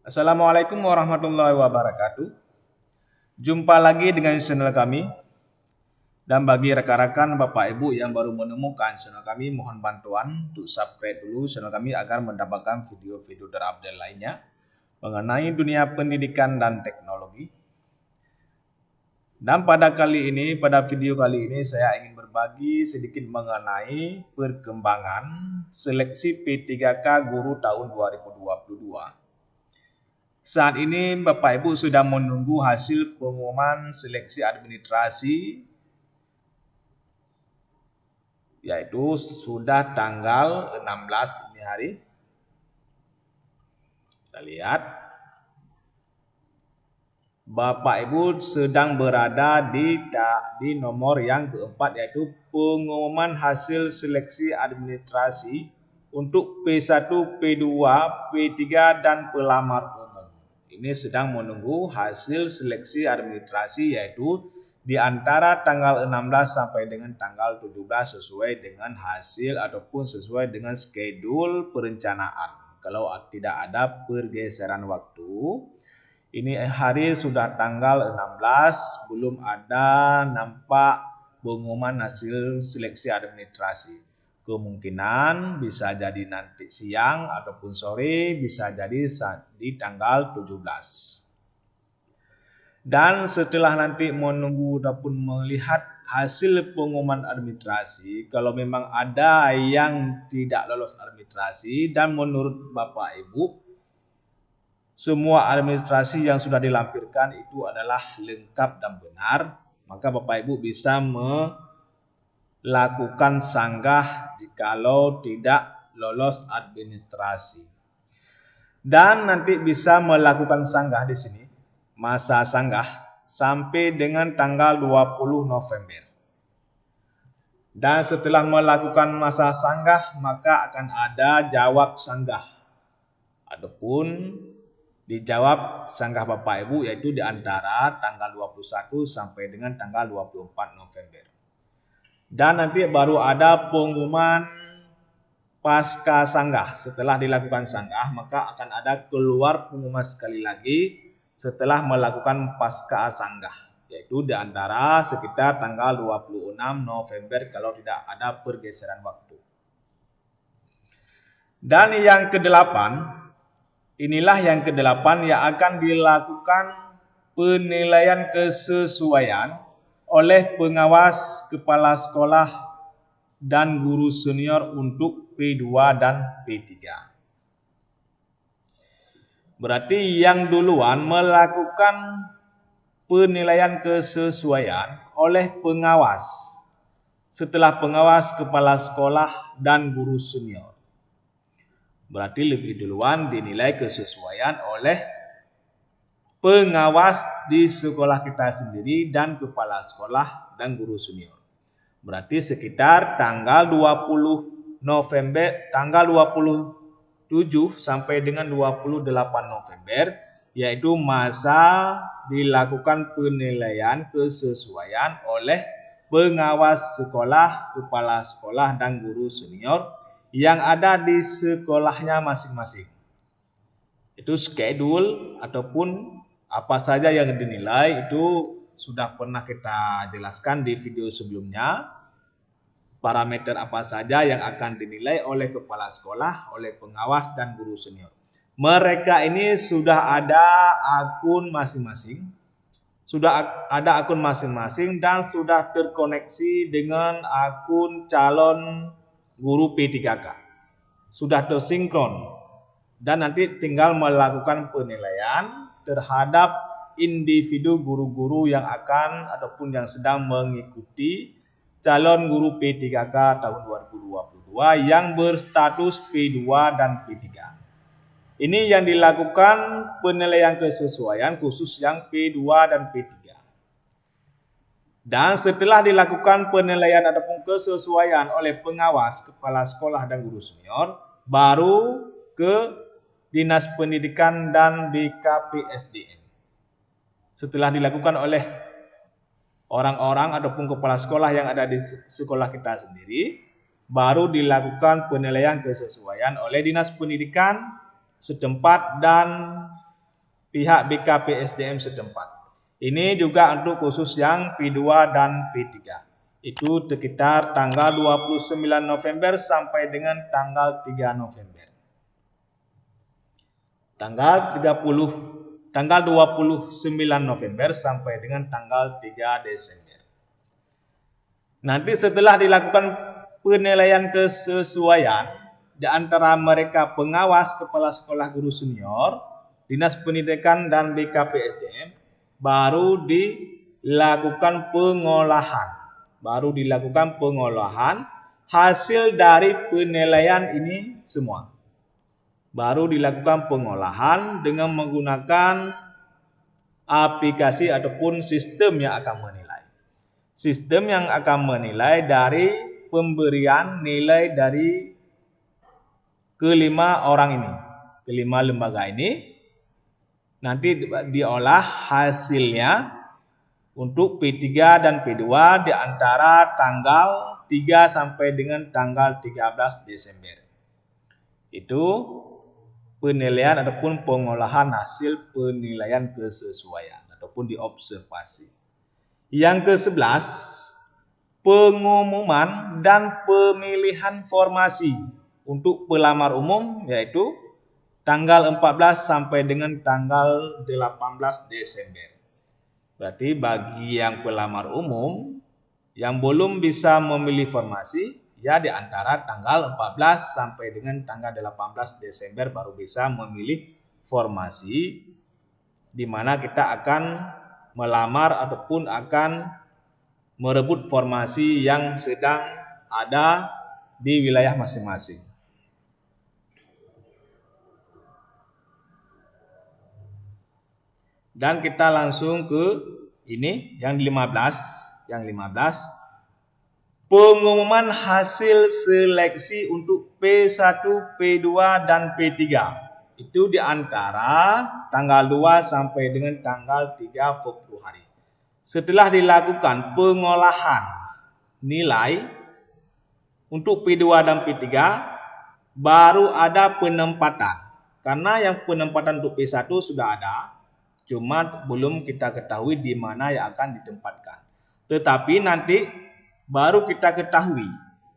Assalamualaikum warahmatullahi wabarakatuh. Jumpa lagi dengan channel kami. Dan bagi rekan-rekan Bapak Ibu yang baru menemukan channel kami, mohon bantuan untuk subscribe dulu channel kami agar mendapatkan video-video terupdate lainnya mengenai dunia pendidikan dan teknologi. Dan pada video kali ini saya ingin berbagi sedikit mengenai perkembangan seleksi P3K Guru tahun 2022. Saat ini Bapak Ibu sudah menunggu hasil pengumuman seleksi administrasi, yaitu sudah tanggal 16 ini hari. Kita lihat Bapak Ibu sedang berada di nomor yang keempat, yaitu pengumuman hasil seleksi administrasi untuk P1, P2, P3 dan pelamar umum. Ini sedang menunggu hasil seleksi administrasi, yaitu di antara tanggal 16 sampai dengan tanggal 17 sesuai dengan hasil ataupun sesuai dengan schedule perencanaan. Kalau tidak ada pergeseran waktu, ini hari sudah tanggal 16, belum ada nampak pengumuman hasil seleksi administrasi. Kemungkinan bisa jadi nanti siang ataupun sore, bisa jadi di tanggal 17. Dan setelah nanti menunggu ataupun melihat hasil pengumuman administrasi, kalau memang ada yang tidak lolos administrasi dan menurut Bapak Ibu semua administrasi yang sudah dilampirkan itu adalah lengkap dan benar, maka Bapak Ibu bisa melakukan sanggah jikalau tidak lolos administrasi. Dan nanti bisa melakukan sanggah di sini, masa sanggah sampai dengan tanggal 20 November. Dan setelah melakukan masa sanggah, maka akan ada jawab sanggah. Adapun dijawab sanggah Bapak Ibu yaitu di antara tanggal 21 sampai dengan tanggal 24 November. Dan nanti baru ada pengumuman pasca sanggah. Setelah dilakukan sanggah, maka akan ada keluar pengumuman sekali lagi setelah melakukan pasca sanggah, yaitu di antara sekitar tanggal 26 November kalau tidak ada pergeseran waktu. Dan yang kedelapan, inilah yang kedelapan yang akan dilakukan penilaian kesesuaian oleh pengawas kepala sekolah dan guru senior untuk P2 dan P3. Berarti yang duluan melakukan penilaian kesesuaian oleh pengawas, setelah pengawas kepala sekolah dan guru senior. Berarti lebih duluan dinilai kesesuaian oleh pengawas di sekolah kita sendiri dan kepala sekolah dan guru senior. Berarti sekitar tanggal 20 November, tanggal 27 sampai dengan 28 November, yaitu masa dilakukan penilaian kesesuaian oleh pengawas sekolah, kepala sekolah dan guru senior yang ada di sekolahnya masing-masing. Itu schedule ataupun apa saja yang dinilai itu sudah pernah kita jelaskan di video sebelumnya. Parameter apa saja yang akan dinilai oleh kepala sekolah, oleh pengawas dan guru senior. Mereka ini sudah ada akun masing-masing. Dan sudah terkoneksi dengan akun calon guru P3K. Sudah tersinkron. Dan nanti tinggal melakukan penilaian terhadap individu guru-guru yang akan ataupun yang sedang mengikuti calon guru P3K tahun 2022 yang berstatus P2 dan P3. Ini yang dilakukan penilaian kesesuaian khusus yang P2 dan P3. Dan setelah dilakukan penilaian ataupun kesesuaian oleh pengawas, kepala sekolah dan guru senior, baru ke Dinas Pendidikan dan BKPSDM. Setelah dilakukan oleh orang-orang ataupun kepala sekolah yang ada di sekolah kita sendiri, baru dilakukan penilaian kesesuaian oleh Dinas Pendidikan setempat dan pihak BKPSDM setempat. Ini juga untuk khusus yang P2 dan P3. Itu sekitar tanggal 29 November sampai dengan tanggal 3 November. Tanggal 29 November sampai dengan tanggal 3 Desember. Nanti setelah dilakukan penilaian kesesuaian di antara mereka pengawas kepala sekolah guru senior, Dinas Pendidikan dan BKPSDM, baru dilakukan pengolahan. Hasil dari penilaian ini semua. Baru dilakukan pengolahan dengan menggunakan aplikasi ataupun sistem yang akan menilai. Sistem yang akan menilai dari pemberian nilai dari kelima lembaga ini. Nanti diolah hasilnya untuk P3 dan P2 di antara tanggal 3 sampai dengan tanggal 13 Desember. Itu penilaian ataupun pengolahan hasil penilaian kesesuaian ataupun diobservasi. Yang ke-11, pengumuman dan pemilihan formasi untuk pelamar umum, yaitu tanggal 14 sampai dengan tanggal 18 Desember. Berarti bagi yang pelamar umum yang belum bisa memilih formasi, ya di antara tanggal 14 sampai dengan tanggal 18 Desember baru bisa memilih formasi di mana kita akan melamar ataupun akan merebut formasi yang sedang ada di wilayah masing-masing. Dan kita langsung ke ini yang 15, pengumuman hasil seleksi untuk P1, P2 dan P3. Itu di antara tanggal 2 sampai dengan tanggal 3 Februari. Setelah dilakukan pengolahan nilai untuk P2 dan P3, baru ada penempatan. Karena yang penempatan untuk P1 sudah ada, cuma belum kita ketahui di mana yang akan ditempatkan. Tetapi nanti baru kita ketahui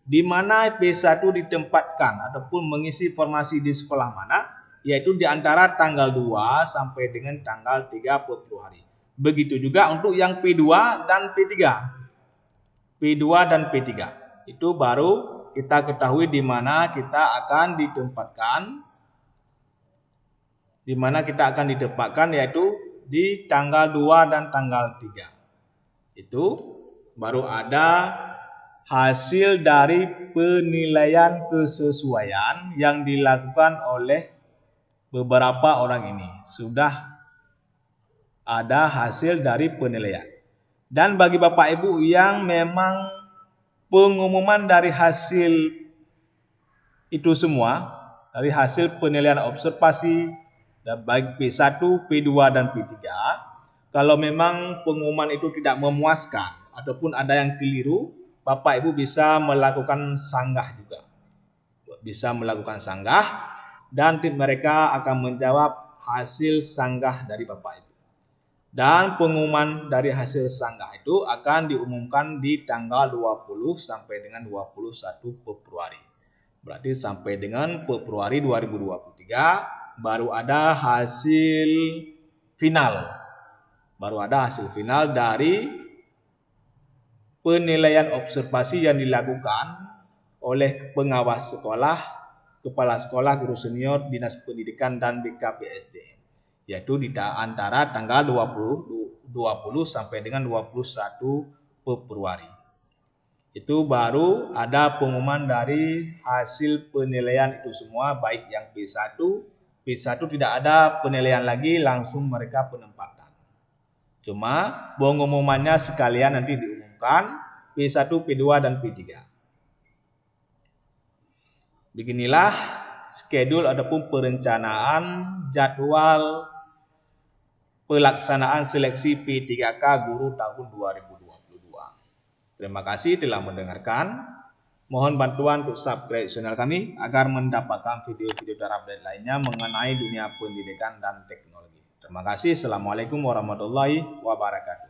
di mana P1 ditempatkan ataupun mengisi formasi di sekolah mana, yaitu di antara tanggal 2 sampai dengan tanggal 3 Februari. Begitu juga untuk yang P2 dan P3. P2 dan P3 itu baru kita ketahui di mana kita akan ditempatkan, yaitu di tanggal 2 dan tanggal 3. Itu baru ada hasil dari penilaian kesesuaian yang dilakukan oleh beberapa orang ini. Sudah ada hasil dari penilaian. Dan bagi Bapak Ibu yang memang pengumuman dari hasil itu semua, dari hasil penilaian observasi, baik P1, P2 dan P3, kalau memang pengumuman itu tidak memuaskan ataupun ada yang keliru, Bapak Ibu bisa melakukan sanggah juga. Dan tim mereka akan menjawab hasil sanggah dari Bapak Ibu. Dan pengumuman dari hasil sanggah itu akan diumumkan di tanggal 20 sampai dengan 21 Februari. Berarti sampai dengan Februari 2023 baru ada hasil final. Dari penilaian observasi yang dilakukan oleh pengawas sekolah, kepala sekolah, guru senior, Dinas Pendidikan dan BKPSDM. Yaitu di antara tanggal 20 sampai dengan 21 Februari. Itu baru ada pengumuman dari hasil penilaian itu semua, baik yang P1 tidak ada penilaian lagi, langsung mereka penempatan. Cuma pengumumannya sekalian nanti diumumkan P1, P2 dan P3. Beginilah schedule ataupun perencanaan jadwal pelaksanaan seleksi P3K guru tahun 2022. Terima kasih telah mendengarkan. Mohon bantuan untuk subscribe channel kami agar mendapatkan video-video terupdate lainnya mengenai dunia pendidikan dan teknologi. Terima kasih. Assalamualaikum warahmatullahi wabarakatuh.